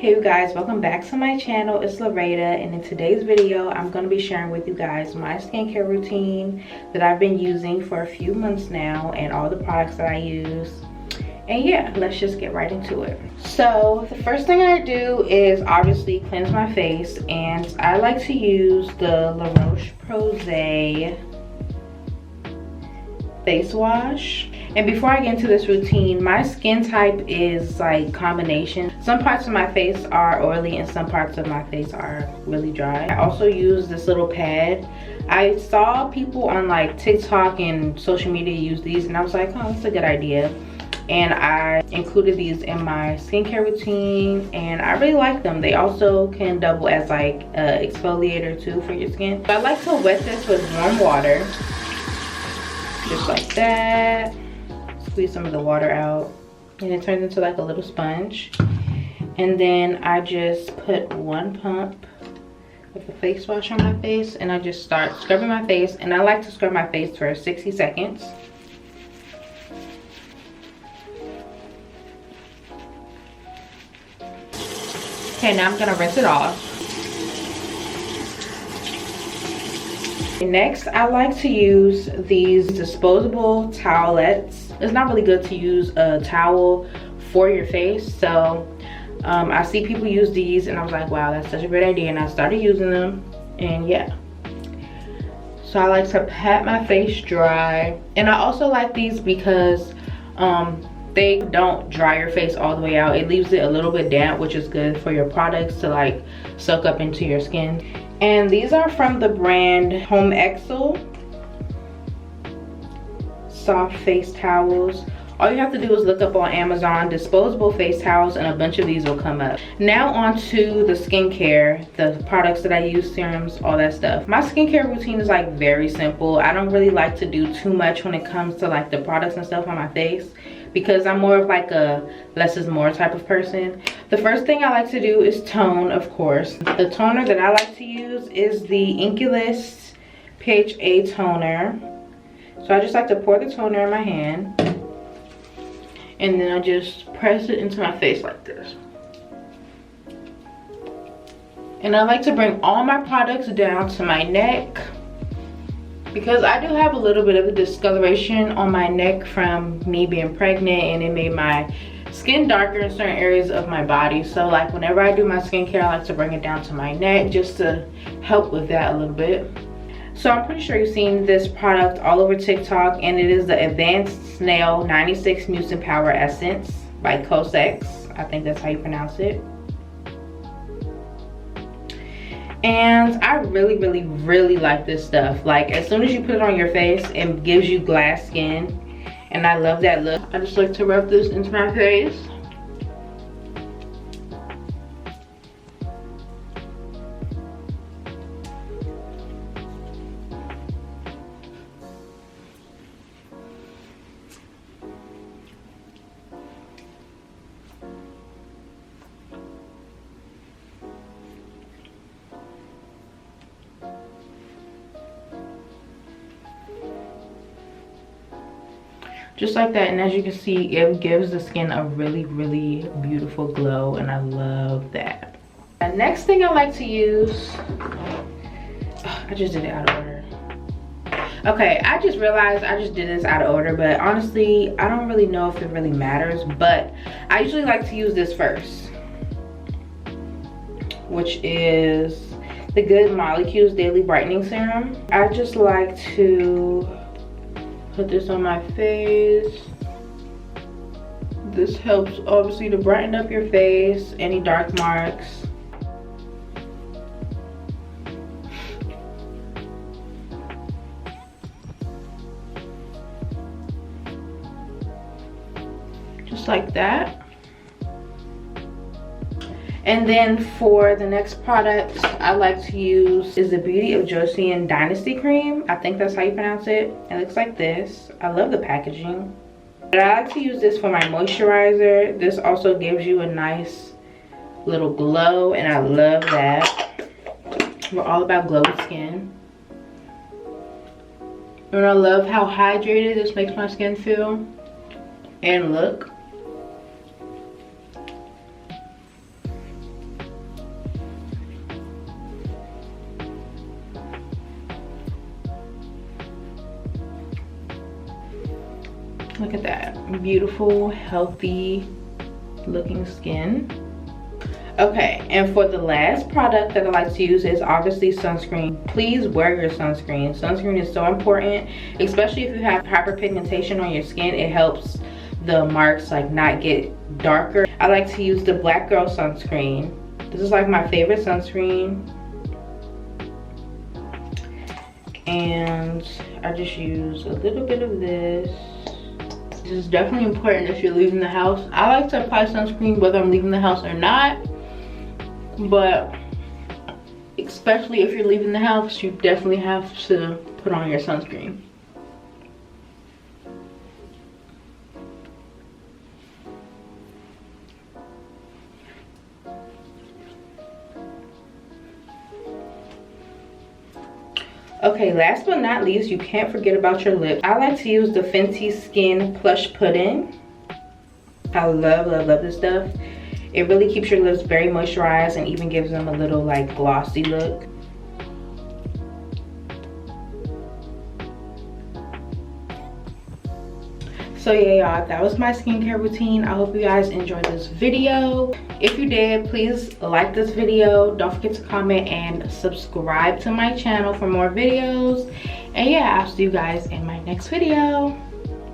Hey you guys, welcome back to my channel. It's Loretta, and in today's video I'm going to be sharing with you guys my skincare routine that I've been using for a few months now and all the products that I use. And yeah, let's just get right into it. So the first thing I do is obviously cleanse my face, and I like to use the la-roche posay face wash. And before I get into this routine, my skin type is like combination. Some parts of my face are oily and some parts of my face are really dry. I also use this little pad. I saw people on like TikTok and social media use these, and I was like, oh, that's a good idea. And I included these in my skincare routine, and I really like them. They also can double as like an exfoliator too for your skin. I like to wet this with warm water, just like that. Squeeze some of the water out, and it turns into like a little sponge. And then I just put one pump of the face wash on my face, and I just start scrubbing my face. And I like to scrub my face for 60 seconds. Okay, now I'm gonna rinse it off. Next, I like to use these disposable towelettes. It's not really good to use a towel for your face, so I see people use these, and I was like, wow, that's such a great idea, and I started using them. And yeah, so I like to pat my face dry. And I also like these because they don't dry your face all the way out. It leaves it a little bit damp, which is good for your products to like soak up into your skin. And these are from the brand Home Excel soft face towels. All you have to do is look up on Amazon disposable face towels, and a bunch of these will come up. Now on to the skincare, the products that I use, serums, all that stuff. My skincare routine is like very simple. I don't really like to do too much when it comes to like the products and stuff on my face, because I'm more of like a less is more type of person. The first thing I like to do is tone, of course. The toner that I like to use is the Inculus PHA toner. So I just like to pour the toner in my hand, and then I just press it into my face like this. And I like to bring all my products down to my neck, because I do have a little bit of a discoloration on my neck from me being pregnant, and it made my skin darker in certain areas of my body. So like whenever I do my skincare, I like to bring it down to my neck just to help with that a little bit. So I'm pretty sure you've seen this product all over TikTok, and it is the Advanced Snail 96 Mucin Power Essence by Cosex. I think that's how you pronounce it. And I really like this stuff. Like as soon as you put it on your face, it gives you glass skin, and I love that look. I just like to rub this into my face. Just like that, and as you can see, it gives the skin a really beautiful glow, and I love that. The next thing I like to use, I just did it out of order. Okay, I just realized I just did this out of order, but honestly I don't really know if it really matters, but I usually like to use this first, which is the Good Molecules Daily Brightening Serum. I just like to put this on my face. This helps obviously to brighten up your face, any dark marks. Just like that. And then for the next product I like to use is the Beauty of Joseon Dynasty Cream. I think that's how you pronounce it. It looks like this. I love the packaging. But I like to use this for my moisturizer. This also gives you a nice little glow, and I love that. We're all about glowy skin. And I love how hydrated this makes my skin feel and look. Look at that. Beautiful, healthy looking skin. Okay, and for the last product that I like to use is obviously sunscreen. Please wear your sunscreen. Sunscreen is so important, especially if you have hyperpigmentation on your skin. It helps the marks like not get darker. I like to use the Black Girl sunscreen. This is like my favorite sunscreen. And I just use a little bit of this. This is definitely important if you're leaving the house. I like to apply sunscreen whether I'm leaving the house or not. But especially if you're leaving the house, you definitely have to put on your sunscreen. Okay, last but not least, you can't forget about your lips. I like to use the Fenty Skin Plush Pudding. I love, love, love this stuff. It really keeps your lips very moisturized and even gives them a little like glossy look. So yeah, y'all, that was my skincare routine. I hope you guys enjoyed this video. If you did, please like this video. Don't forget to comment and subscribe to my channel for more videos. And yeah, I'll see you guys in my next video.